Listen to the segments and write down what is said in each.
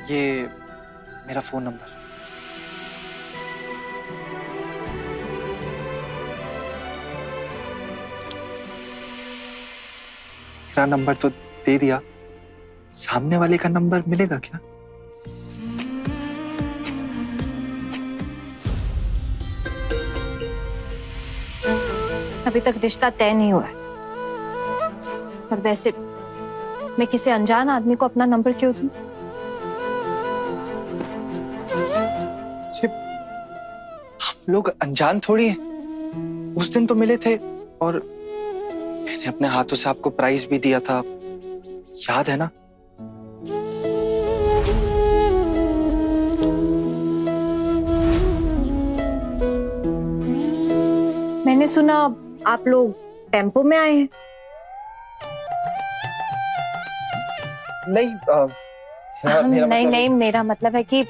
ये मेरा phone number. मेरा नंबर तो दे दिया, सामने वाले का नंबर मिलेगा क्या? अभी तक रिश्ता तय नहीं हुआ है। और वैसे मैं किसी अनजान आदमी को अपना नंबर क्यों दूं? हम लोग अनजान थोड़ी हैं। उस दिन तो मिले थे और मैंने अपने हाथों से आपको प्राइज भी दिया था, याद है ना? मैंने सुना आप लोग टेम्पो में आए हैं। नहीं नहीं, मेरा मतलब है कि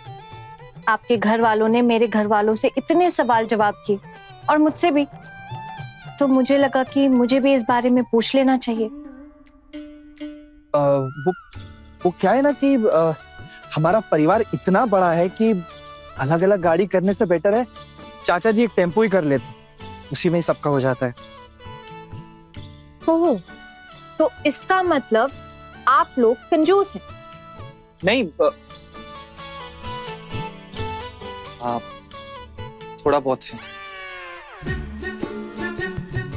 आपके घर वालों ने मेरे घर वालों से इतने सवाल जवाब किए और मुझसे भी, तो मुझे लगा कि मुझे भी इस बारे में पूछ लेना चाहिए। वो क्या है ना कि हमारा परिवार इतना बड़ा है कि अलग अलग गाड़ी करने से बेटर है चाचा जी एक टेम्पो ही कर लेते, उसी में ही सबका हो जाता है। ओह, तो इसका मतलब आप लोग कंजूस हैं। नहीं, आप थोड़ा बहुत है।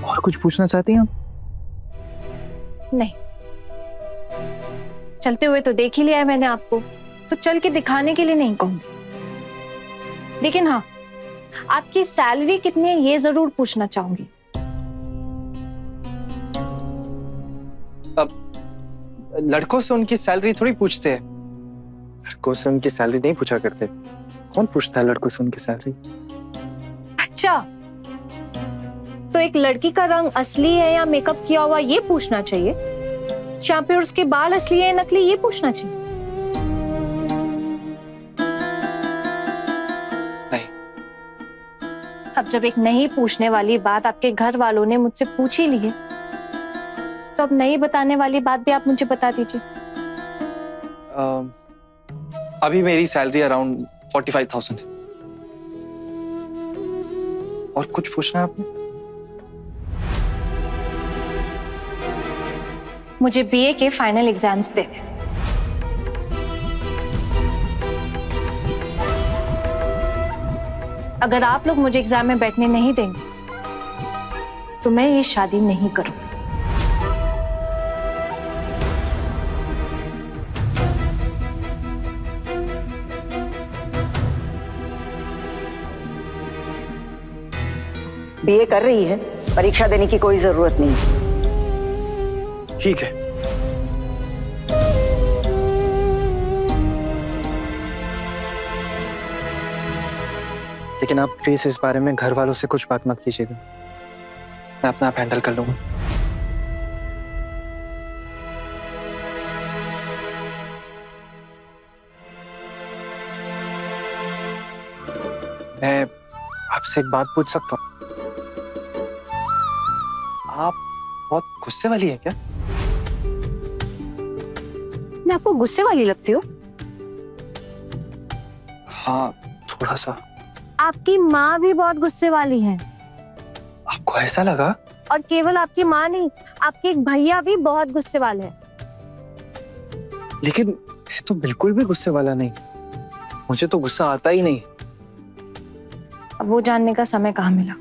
और कुछ पूछना चाहती हैं? नहीं, चलते हुए तो देख ही लिया है मैंने आपको, तो चल के दिखाने के लिए नहीं कहूंगी। लेकिन हाँ, आपकी सैलरी कितनी है ये जरूर पूछना चाहूंगी। अब लड़कों से उनकी सैलरी थोड़ी पूछते हैं, लड़कों से उनकी सैलरी नहीं पूछा करते। कौन पूछता है लड़कों से उनकी सैलरी? अच्छा, तो एक लड़की का रंग असली है या मेकअप किया हुआ ये पूछना चाहिए, या फिर उसके बाल असली है या नकली ये पूछना चाहिए? नहीं। अब जब एक नहीं पूछने वाली बात आपके घर वालों ने मुझसे पूछ ही ली है, तो अब नहीं बताने वाली बात भी आप मुझे बता दीजिए। अभी मेरी सैलरी अराउंड 45,000 है। और कुछ पूछना है आपने? मुझे बीए के फाइनल एग्जाम्स देने। अगर आप लोग मुझे एग्जाम में बैठने नहीं देंगे तो मैं ये शादी नहीं करूंगी। बीए कर रही है, परीक्षा देने की कोई जरूरत नहीं है। ठीक है। लेकिन आप प्लीज इस बारे में घर वालों से कुछ बात मत कीजिएगा, मैं अपना आप हैंडल कर लूंगा। मैं आपसे एक बात पूछ सकता हूँ? आप बहुत गुस्से वाली है क्या? मैं आपको गुस्से वाली लगती हूँ? हाँ, थोड़ा सा। आपकी माँ भी बहुत गुस्से वाली है। आपको ऐसा लगा? और केवल आपकी माँ नहीं, आपके एक भैया भी बहुत गुस्से वाले हैं। लेकिन मैं तो बिल्कुल भी गुस्से वाला नहीं, मुझे तो गुस्सा आता ही नहीं। अब वो जानने का समय कहाँ मिला।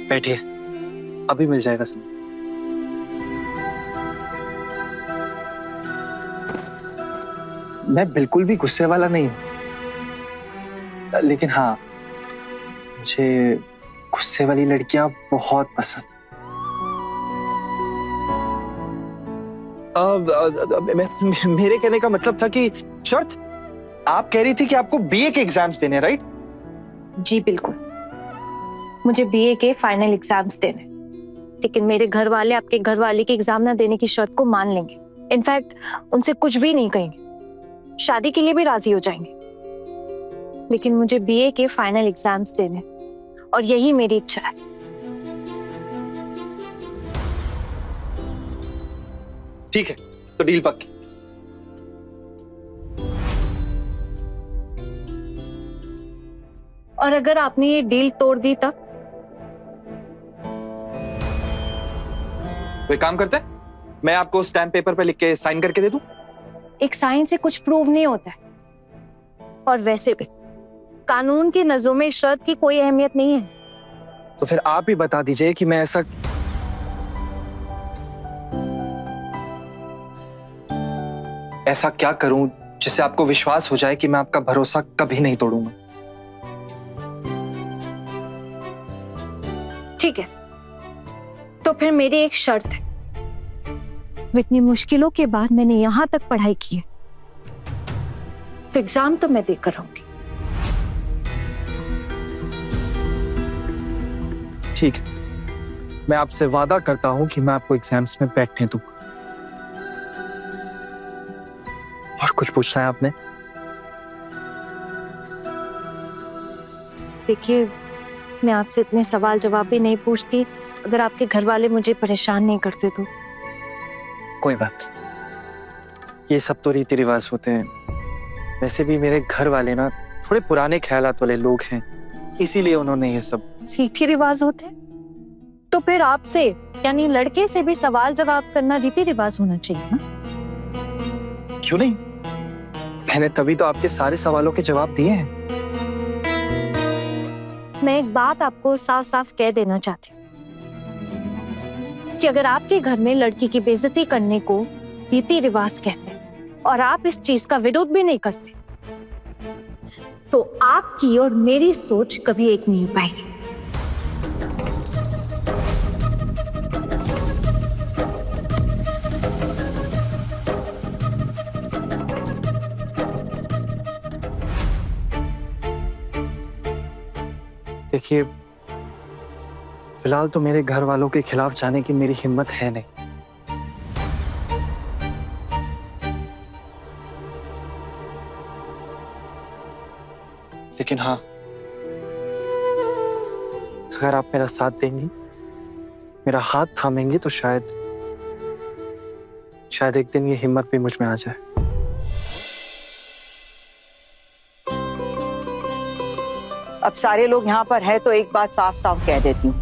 बैठिए, अभी मिल जाएगा समय। मैं बिल्कुल भी गुस्से वाला नहीं हूं, लेकिन हाँ, मुझे गुस्से वाली लड़कियां बहुत पसंद। मेरे कहने का मतलब था कि शर्त, आप कह रही थी कि आपको बीए के एग्जाम्स देने, राइट? जी बिल्कुल, मुझे बीए के फाइनल एग्जाम्स देने, लेकिन मेरे घर वाले आपके घर वाले के एग्जाम ना देने की शर्त को मान लेंगे। इनफैक्ट उनसे कुछ भी नहीं कहेंगे, शादी के लिए भी राजी हो जाएंगे। लेकिन मुझे बीए के फाइनल एग्जाम्स देने, और यही मेरी इच्छा है। ठीक है, तो डील पक्की। और अगर आपने ये डील तोड़ दी तब? तो एक काम करते हैं, मैं आपको स्टैम्प पेपर पे लिख के साइन करके दे दूं। एक साइन से कुछ प्रूव नहीं होता है। और वैसे भी कानून की नजरों में शर्त की कोई अहमियत नहीं है। तो फिर आप ही बता दीजिए कि मैं ऐसा क्या करूं जिससे आपको विश्वास हो जाए कि मैं आपका भरोसा कभी नहीं तोड़ूंगा। ठीक है, तो फिर मेरी एक शर्त है। इतनी मुश्किलों के बाद मैंने यहां तक पढ़ाई की है, तो एग्जाम तो मैं देकर रहूंगी। ठीक है, मैं आपसे वादा करता हूं कि मैं आपको एग्जाम्स में बैठने दूंगा। और कुछ पूछना है आपने? देखिए, मैं आपसे इतने सवाल जवाब भी नहीं पूछती अगर आपके घर वाले मुझे परेशान नहीं करते तो। कोई बात नहीं, ये सब तो रीति रिवाज होते हैं। वैसे भी मेरे घर वाले ना थोड़े पुराने ख्यालात वाले लोग हैं, इसीलिए उन्होंने ये सब। रीति रिवाज होते हैं? तो फिर आपसे यानी लड़के से भी सवाल जवाब करना रीति रिवाज होना चाहिए ना? क्यों नहीं? मैंने तभी तो आपके सारे सवालों के जवाब दिए हैं। मैं एक बात आपको साफ साफ कह देना चाहती हूँ कि अगर आपके घर में लड़की की बेइज्जती करने को रीति रिवाज कहते हैं और आप इस चीज का विरोध भी नहीं करते, तो आपकी और मेरी सोच कभी एक नहीं हो पाएगी। देखिए, फिलहाल तो मेरे घर वालों के खिलाफ जाने की मेरी हिम्मत है नहीं। लेकिन हाँ, अगर आप मेरा साथ देंगी, मेरा हाथ थामेंगी, तो शायद एक दिन ये हिम्मत भी मुझ में आ जाए। अब सारे लोग यहाँ पर हैं तो एक बात साफ साफ कह देती हूँ,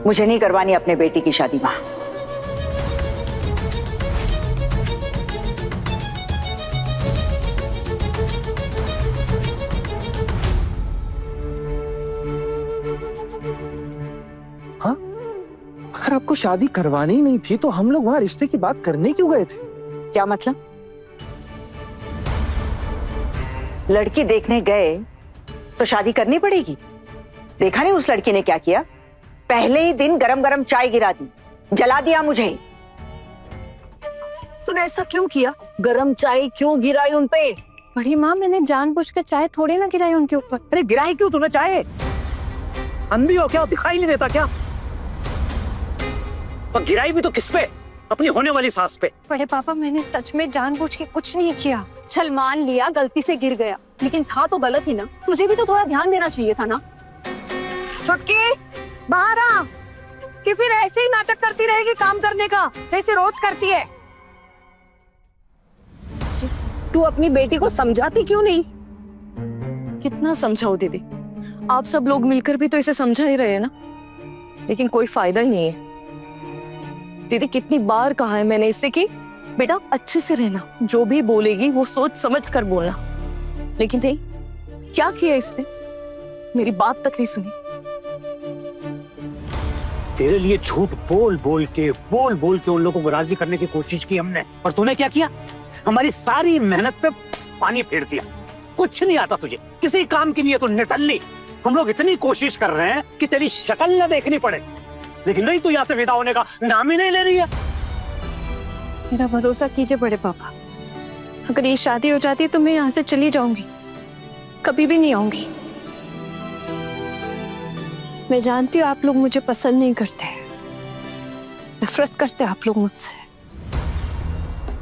मुझे नहीं करवानी अपने बेटी की शादी वहां। हाँ, अगर आपको शादी करवानी ही नहीं थी तो हम लोग वहां रिश्ते की बात करने क्यों गए थे? क्या मतलब? लड़की देखने गए तो शादी करनी पड़ेगी? देखा नहीं उस लड़की ने क्या किया? पहले ही दिन गरम गरम चाय गिरा दी, जला दिया मुझे। तूने ऐसा क्यों किया? गरम चाय क्यों गिराई उन पे? बड़ी माँ, मैंने जानबूझकर चाय थोड़ी ना गिराई उनके ऊपर। अरे गिराई क्यों तूने चाय? अंधी हो क्या? दिखाई नहीं देता क्या? और गिराई भी तो किस पे? अपनी होने वाली सास पे। बड़े पापा, मैंने सच में जानबूझ के कुछ नहीं किया। चल मान लिया गलती से गिर गया, लेकिन था तो गलत ही ना। तुझे भी तो थोड़ा ध्यान देना चाहिए था ना। छुटकी बाहर आ, कि फिर ऐसे ही नाटक करती रहेगी काम करने का जैसे रोज करती है। तू अपनी बेटी को समझाती क्यों नहीं? कितना समझाओ दीदी, आप सब लोग मिलकर भी तो इसे समझा ही रहे हैं ना, लेकिन कोई फायदा ही नहीं है। दीदी कितनी बार कहा है मैंने इससे कि बेटा अच्छे से रहना, जो भी बोलेगी वो सोच समझ कर बोलना, लेकिन नहीं, क्या किया इसने? मेरी बात तक नहीं सुनी। तेरे लिए झूठ बोल बोल के उन लोगों को राजी करने की कोशिश की हमने, और तूने क्या किया? हमारी सारी मेहनत पे पानी फेर दिया। कुछ नहीं आता तुझे, किसी काम की नहीं है तू निठल्ली। हम लोग इतनी कोशिश कर रहे हैं कि तेरी शक्ल न देखनी पड़े, लेकिन नहीं, तू यहाँ से विदा होने का नाम ही नहीं ले रही है। मेरा भरोसा कीजिए बड़े पापा, अगर ये शादी हो जाती है तो मैं यहाँ से चली जाऊंगी, कभी भी नहीं आऊंगी। मैं जानती हूँ आप लोग मुझे पसंद नहीं करते, नफरत करते आप लोग मुझसे।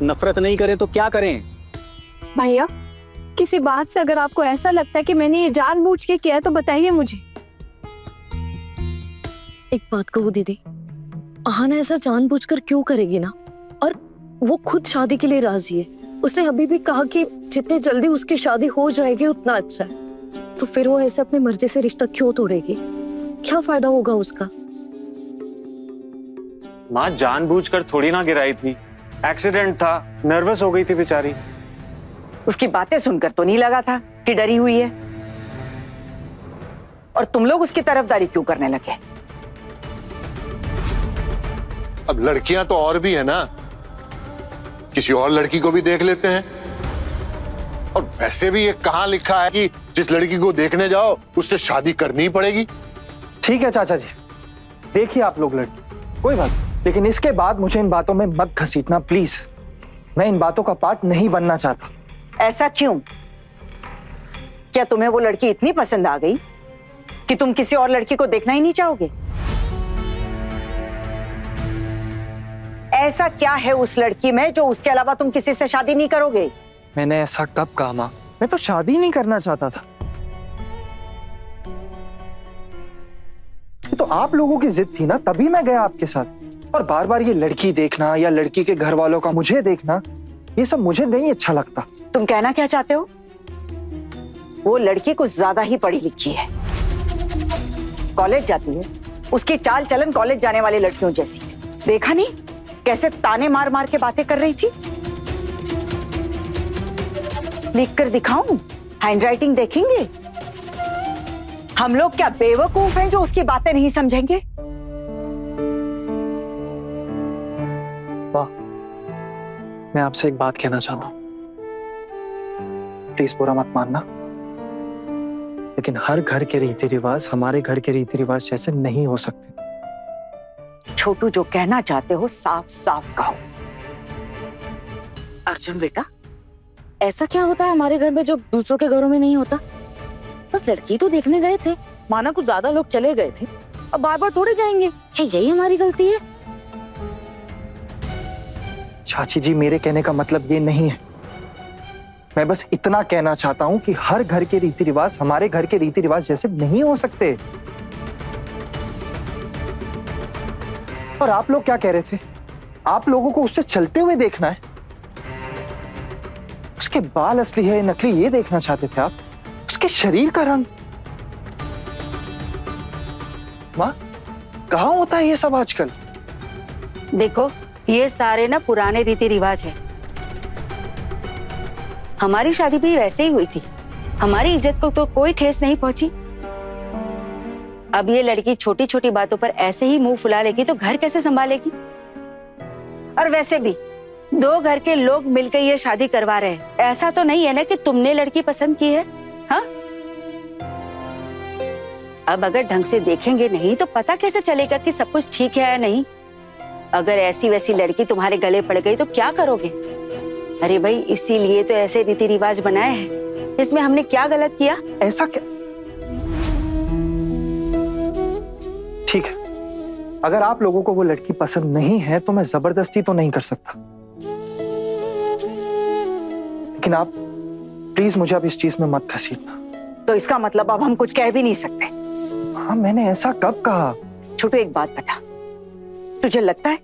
नफरत नहीं करे तो क्या करें? भैया, किसी बात से अगर आपको ऐसा लगता है कि मैंने ये जानबूझ के किया है तो बताइए मुझे। एक बात कहूँ दीदी, आहाना ऐसा जानबूझकर क्यों करेगी ना? और वो खुद शादी के लिए राजी है। उसने अभी भी कहा कि जितने जल्दी उसकी शादी हो जाएगी उतना अच्छा है। तो फिर वो ऐसे अपनी मर्जी से रिश्ता क्यों तोड़ेगी? क्या फायदा होगा उसका? माँ जानबूझकर थोड़ी ना गिराई थी, एक्सीडेंट था, नर्वस हो गई थी बेचारी। उसकी बातें सुनकर तो नहीं लगा था कि डरी हुई है। और तुम लोग उसकी तरफदारी क्यों करने लगे? अब लड़कियां तो और भी है ना, किसी और लड़की को भी देख लेते हैं। और वैसे भी ये कहां लिखा है कि जिस लड़की को देखने जाओ उससे शादी करनी ही पड़ेगी? ठीक है चाचा जी, देखिए आप लोग लड़की, कोई बात नहीं। लेकिन इसके बाद मुझे इन बातों में मत घसीटना प्लीज। मैं इन बातों का पार्ट नहीं बनना चाहता। ऐसा क्यों? क्या तुम्हें वो लड़की इतनी पसंद आ गई कि तुम किसी और लड़की को देखना ही नहीं चाहोगे? ऐसा क्या है उस लड़की में जो उसके अलावा तुम किसी से शादी नहीं करोगे? मैंने ऐसा कब कहा माँ? मैं तो शादी नहीं करना चाहता था। तो आप लोगों की जिद थी ना, तभी मैं गया आपके साथ। और बार बार ये लड़की देखना या लड़की के घर वालों का मुझे देखना, ये सब मुझे नहीं अच्छा लगता। तुम कहना क्या चाहते हो? वो लड़की कुछ ज्यादा ही पढ़ी लिखी है, कॉलेज जाती है, उसकी चाल चलन कॉलेज जाने वाली लड़कियों जैसी है। देखा नहीं कैसे ताने मार मार के बातें कर रही थी? लिख कर दिखाऊं? हैंडराइटिंग देखेंगे? हम लोग क्या बेवकूफ हैं जो उसकी बातें नहीं समझेंगे? वाह, मैं आपसे एक बात कहना चाहता हूं, प्लीज बुरा मत मानना, लेकिन हर घर के रीति रिवाज हमारे घर के रीति रिवाज जैसे नहीं हो सकते। छोटू, जो कहना चाहते हो साफ साफ कहो। अर्जुन बेटा, ऐसा क्या होता है हमारे घर में जो दूसरों के घरों में नहीं होता? बस लड़की तो देखने गए थे, माना कुछ ज्यादा लोग चले गए थे, अब बार बार थोड़े जाएंगे। क्या यही हमारी गलती है? चाची जी, मेरे कहने का मतलब ये नहीं है। मैं बस इतना कहना चाहता हूं कि हर घर के रीति रिवाज हमारे घर के रीति रिवाज जैसे नहीं हो सकते। और आप लोग क्या कह रहे थे? आप लोगों को उससे चलते हुए देखना है? उसके बाल असली है नकली ये देखना चाहते थे आप? उसके शरीर का रंग? माँ, कहाँ होता है ये सब आजकल? देखो, ये सारे ना पुराने रीति रिवाज है। हमारी शादी भी वैसे ही हुई थी, हमारी इज्जत को तो कोई ठेस नहीं पहुंची। अब ये लड़की छोटी छोटी बातों पर ऐसे ही मुंह फुला लेगी तो घर कैसे संभालेगी? और वैसे भी दो घर के लोग मिलकर ये शादी करवा रहे हैं, ऐसा तो नहीं है ना कि तुमने लड़की पसंद की है? हाँ, अब अगर ढंग से देखेंगे नहीं तो पता कैसे चलेगा कि सब कुछ ठीक है या नहीं? अगर ऐसी वैसी लड़की तुम्हारे गले पड़ गई तो क्या करोगे? अरे भाई, इसीलिए तो ऐसे रीति रिवाज बनाए हैं। इसमें हमने क्या गलत किया? ऐसा क्या? ठीक है, अगर आप लोगों को वो लड़की पसंद नहीं है तो मैं जबरदस्ती तो नहीं कर सकता, लेकिन आप प्लीज मुझे अब इस चीज में मत घसीटना। तो इसका मतलब अब हम कुछ कह भी नहीं सकते? हाँ, मैंने ऐसा कब कहा? छोटू, एक बात बता, तुझे लगता है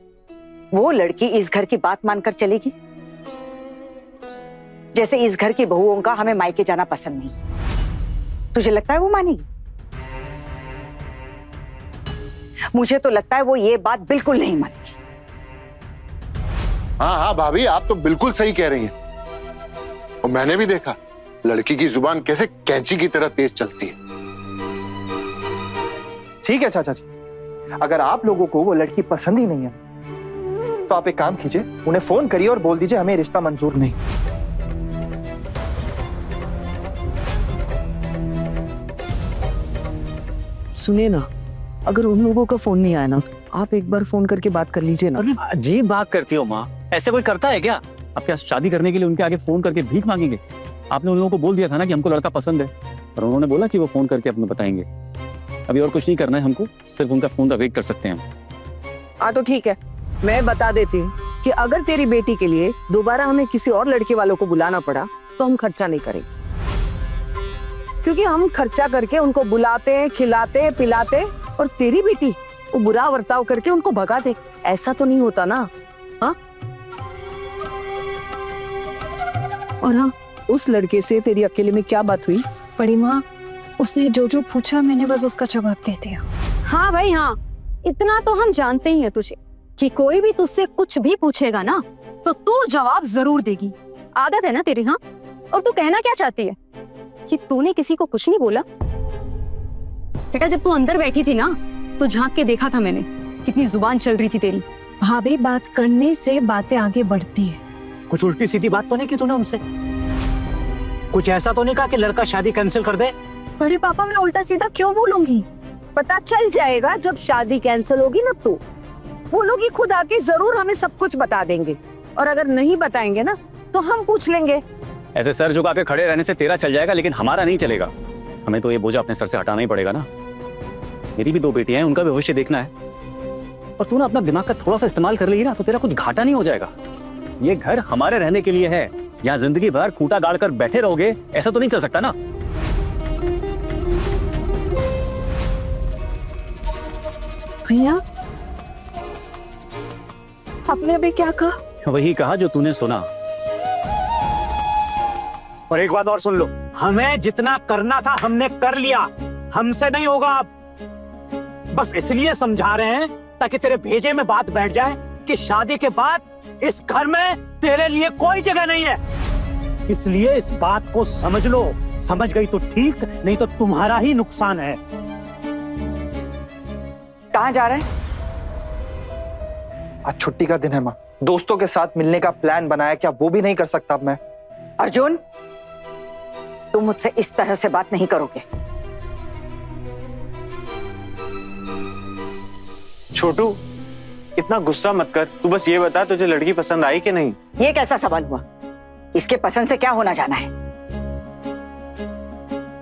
वो लड़की इस घर की बात मानकर चलेगी? जैसे इस घर की बहुओं का हमें मायके जाना पसंद नहीं, तुझे लगता है वो मानेगी? मुझे तो लगता है वो ये बात बिल्कुल नहीं मानेगी। हाँ हाँ भाभी, आप तो बिल्कुल सही कह रही हैं। और मैंने भी देखा लड़की की जुबान कैसे कैंची की तरह तेज चलती है। ठीक है चाचा जी, अगर आप लोगों को वो लड़की पसंद ही नहीं है तो आप एक काम कीजिए, उन्हें फोन करिए और बोल दीजिए हमें रिश्ता मंजूर नहीं। सुनिए ना, अगर उन लोगों का फोन नहीं आया ना, आप एक बार फोन करके बात कर लीजिए ना। अरे अजीब बात करती हो माँ, ऐसे कोई करता है क्या? आप क्या शादी करने के लिए उनके आगे फोन करके भीख मांगेंगे? आपने उन लोगों को बोल दिया था ना कि हमको लड़का पसंद है, और उन्होंने बोला कि वो फोन करके अपने बताएंगे। अभी और कुछ नहीं करना है हमको, सिर्फ उनका फोन का वेट कर सकते हैं हम। हाँ तो ठीक है, मैं बता देती हूँ कि अगर तेरी बेटी के लिए दोबारा हमें किसी और लड़के वालों को बुलाना पड़ा तो हम खर्चा नहीं करेंगे, क्योंकि हम खर्चा करके उनको बुलाते, खिलाते, पिलाते, और तेरी बेटी वो बुरा बर्ताव करके उनको भगा दे। ऐसा तो नहीं होता ना। हाँ, और हाँ, उस लड़के से तेरी अकेले में क्या बात हुई? बड़ी माँ, उसने जो पूछा मैंने बस उसका जवाब दे दिया। हाँ भाई हाँ, इतना तो हम जानते ही हैं तुझे कि कोई भी तुझसे कुछ भी पूछेगा ना तो तू जवाब जरूर देगी। आदत है ना तेरी। हाँ, और तू कहना क्या चाहती है कि तूने किसी को कुछ नहीं बोला? बेटा, जब तू अंदर बैठी थी ना तो झांक के देखा था मैंने, कितनी जुबान चल रही थी तेरी। भाभी, बात करने से बातें आगे बढ़ती है। कुछ उल्टी सीधी बात तो नहीं की तूने उनसे? कुछ ऐसा तो नहीं कहा कि लड़का शादी कैंसिल कर दे? बड़े पापा, मैं उल्टा सीधा क्यों बोलूंगी? पता चल जाएगा जब शादी कैंसिल होगी ना, तो वो लोग ही खुद आके जरूर हमें सब कुछ बता देंगे। और अगर नहीं बताएंगे ना तो हम पूछ लेंगे। ऐसे सर झुका के खड़े रहने से तेरा चल जाएगा, लेकिन हमारा नहीं चलेगा। हमें तो ये बोझ अपने सर से हटाना ही पड़ेगा ना। मेरी भी 2 बेटियां हैं, उनका भी भविष्य देखना है। और तू ना अपना दिमाग का थोड़ा सा इस्तेमाल कर लेगी ना तो तेरा कुछ घाटा नहीं हो जाएगा। ये घर हमारे रहने के लिए है, यहाँ जिंदगी भर खूंटा गाड़ कर बैठे रहोगे, ऐसा तो नहीं चल सकता ना। भैया, आपने अभी क्या कहा? वही कहा जो तूने सुना। और एक बात और सुन लो, हमें जितना करना था हमने कर लिया, हमसे नहीं होगा अब। बस इसलिए समझा रहे हैं ताकि तेरे भेजे में बात बैठ जाए कि शादी के बाद इस घर में तेरे लिए कोई जगह नहीं है। इसलिए इस बात को समझ लो। समझ गई तो ठीक, नहीं तो तुम्हारा ही नुकसान है। कहाँ जा रहे हैं? आज छुट्टी का दिन है माँ, दोस्तों के साथ मिलने का प्लान बनाया, क्या वो भी नहीं कर सकता अब मैं? अर्जुन, तुम मुझसे इस तरह से बात नहीं करोगे। छोटू, इतना गुस्सा मत कर। तू बस ये बता तुझे लड़की पसंद आई कि नहीं? ये कैसा सवाल हुआ? इसके पसंद से क्या होना जाना है?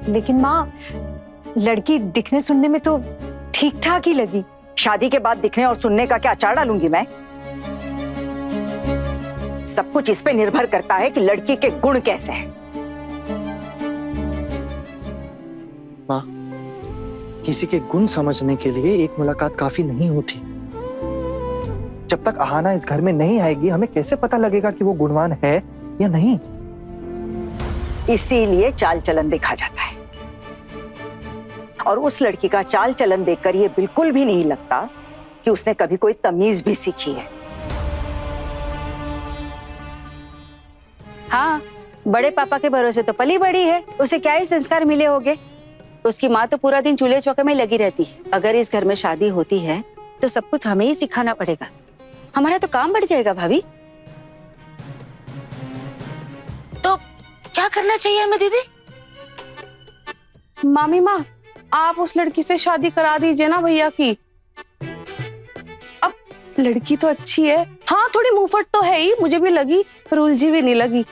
लेकिन माँ, लड़की दिखने सुनने में तो ठीक ठाक ही लगी। शादी के बाद दिखने और सुनने का क्या अचार डालूंगी मैं? सब कुछ इस पे निर्भर करता है कि लड़की के गुण कैसे हैं। माँ, किसी के गुण समझने के लिए एक मुलाकात काफी नहीं होती। जब तक आहाना इस घर में नहीं आएगी, हमें कैसे पता लगेगा कि वो गुणवान है या नहीं? इसीलिए चाल चलन देखा जाता है, और उस लड़की का चाल चलन देखकर ये बिल्कुल भी नहीं लगता कि उसने कभी कोई तमीज भी सीखी है। हाँ, बड़े पापा के भरोसे तो पली बड़ी है, उसे क्या ही संस्कार मिले होंगे। उसकी माँ तो पूरा दिन चूल्हे चौके में लगी रहती है। अगर इस घर में शादी होती है तो सब कुछ हमें ही सिखाना पड़ेगा। हमारा तो काम बढ़ जाएगा भाभी। तो क्या करना चाहिए हमें दीदी? मामी माँ, आप उस लड़की से शादी करा दीजिए ना भैया की। अब लड़की तो अच्छी है, हाँ थोड़ी मुंहफट तो है ही, मुझे भी लगी, पर उलझी भी नहीं लगी।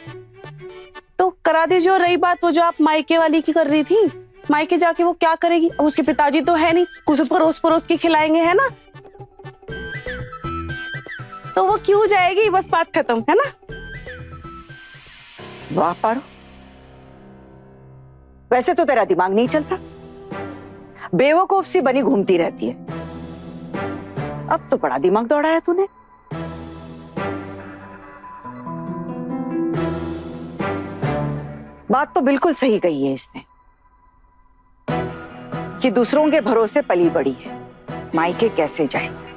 तो करा दीजिए। और रही बात वो जो आप मायके वाली की कर रही थी, मायके जाके वो क्या करेगी? अब उसके पिताजी तो है नहीं, कुछ परोस परोस के खिलाएंगे, है ना? तो वो क्यों जाएगी? बस बात खत्म, है ना? वाह पारो, वैसे तो तेरा दिमाग नहीं चलता, बेवकूफ सी बनी घूमती रहती है। अब तो बड़ा दिमाग दौड़ाया तूने। बात तो बिल्कुल सही कही है इसने कि दूसरों के भरोसे पली बड़ी है, मायके कैसे जाएगी।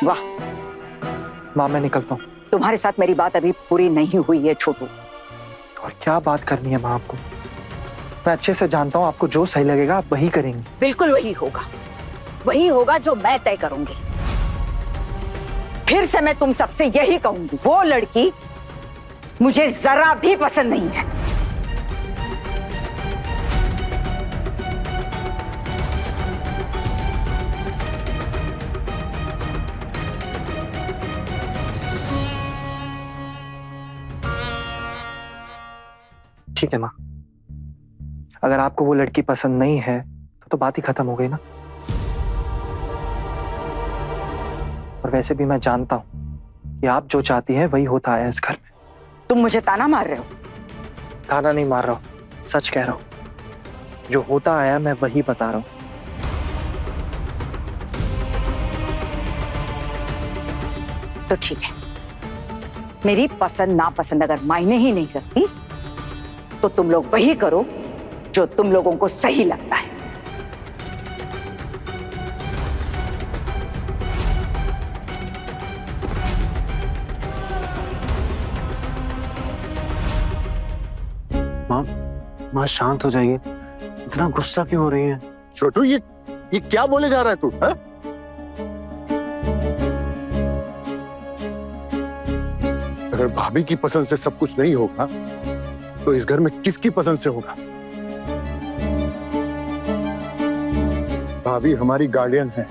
वाह। माँ, मैं निकलता हूँ। तुम्हारे साथ मेरी बात अभी पूरी नहीं हुई है छोटू। और क्या बात करनी है माँ आपको? मैं अच्छे से जानता हूँ, आपको जो सही लगेगा आप वही करेंगे। बिल्कुल वही होगा जो मैं तय करूंगी। फिर से मैं तुम सबसे यही कहूंगी, वो लड़की मुझे जरा भी पसंद नहीं है। ठीक है माँ, अगर आपको वो लड़की पसंद नहीं है तो बात ही खत्म हो गई ना। और वैसे भी मैं जानता हूं कि आप जो चाहती हैं वही होता है इस घर में। तुम मुझे ताना मार रहे हो? ताना नहीं मार रहा हूं, सच कह रहा हूं। जो होता आया मैं वही बता रहा हूं। तो ठीक है, मेरी पसंद नापसंद अगर मायने ही नहीं करती तो तुम लोग वही करो जो तुम लोगों को सही लगता है। माँ शांत हो जाइए, इतना गुस्सा क्यों हो रही है? छोटू, ये क्या बोले जा रहा है तू? हाँ? अगर भाभी की पसंद से सब कुछ नहीं होगा तो इस घर में किसकी पसंद से होगा? भाभी हमारी गार्डियन है।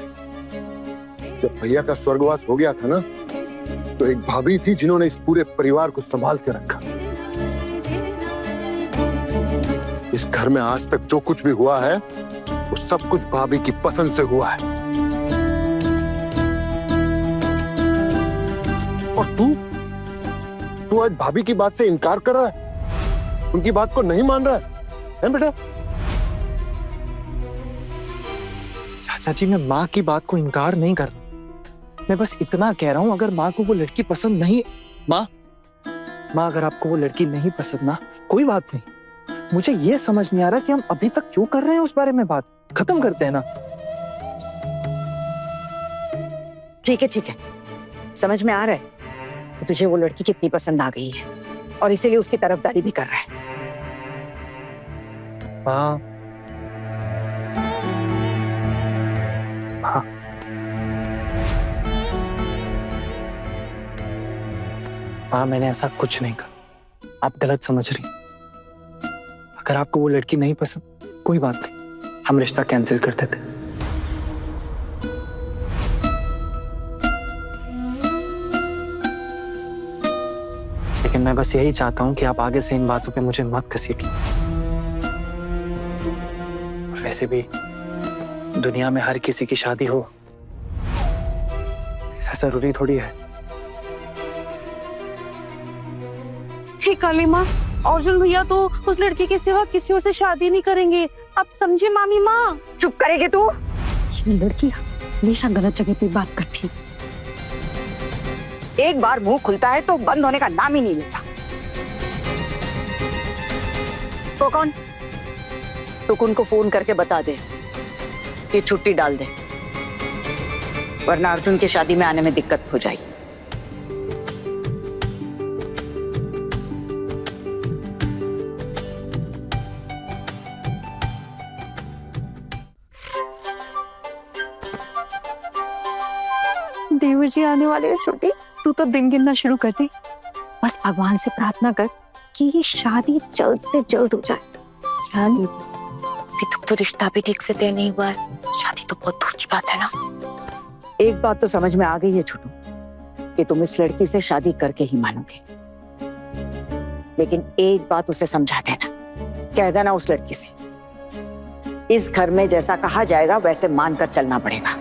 जब भैया का स्वर्गवास हो गया था ना, तो एक भाभी थी जिन्होंने इस पूरे परिवार को संभाल के रखा। इस घर में आज तक जो कुछ भी हुआ है वो सब कुछ भाभी की पसंद से हुआ है। और तू आज भाभी की बात से इनकार कर रहा है, उनकी बात को नहीं मान रहा है बेटा? चाचा जी, मैं माँ की बात को इनकार नहीं कर रहा, मैं बस इतना कह रहा हूं, अगर माँ को वो लड़की पसंद नहीं, माँ अगर आपको वो लड़की नहीं पसंद ना, कोई बात नहीं। मुझे ये समझ नहीं आ रहा कि हम अभी तक क्यों कर रहे हैं उस बारे में बात। खत्म करते हैं ना। ठीक है, समझ में आ रहा है कि तुझे वो लड़की कितनी पसंद आ गई है और इसीलिए उसकी तरफदारी भी कर रहा है। माँ मैंने ऐसा कुछ नहीं कहा, आप गलत समझ रही। अगर आपको वो लड़की नहीं पसंद, कोई बात नहीं, हम रिश्ता कैंसिल कर देते। लेकिन मैं बस यही चाहता हूं कि आप आगे से इन बातों पे मुझे मत घसीटिए। वैसे भी दुनिया में हर किसी की शादी हो ऐसा जरूरी थोड़ी है। ठीक काली माँ, अर्जुन भैया तो उस लड़की के सिवा किसी और से शादी नहीं करेंगे, आप समझे मामी माँ? चुप करेगी तू? ये लड़की हमेशा गलत जगह पे बात करती है। एक बार मुंह खुलता है तो बंद होने का नाम ही नहीं लेता। तो कौन? टुकुन को फोन करके बता दे कि छुट्टी डाल दे, वरना अर्जुन की शादी में आने में दिक्कत हो जाएगी। देवर जी आने वाले हैं छोटी, तू तो दिन गिनना शुरू कर दे। बस भगवान से प्रार्थना कर कि ये शादी जल्द से जल्द हो जाए। अभी तक तो रिश्ता भी ठीक से तय नहीं हुआ है, शादी तो बहुत दूर की बात है ना। एक बात तो समझ में आ गई है छोटू, कि तुम इस लड़की से शादी करके ही मानोगे। लेकिन एक बात उसे समझा देना, कह देना उस लड़की से, इस घर में जैसा कहा जाएगा वैसे मानकर चलना पड़ेगा।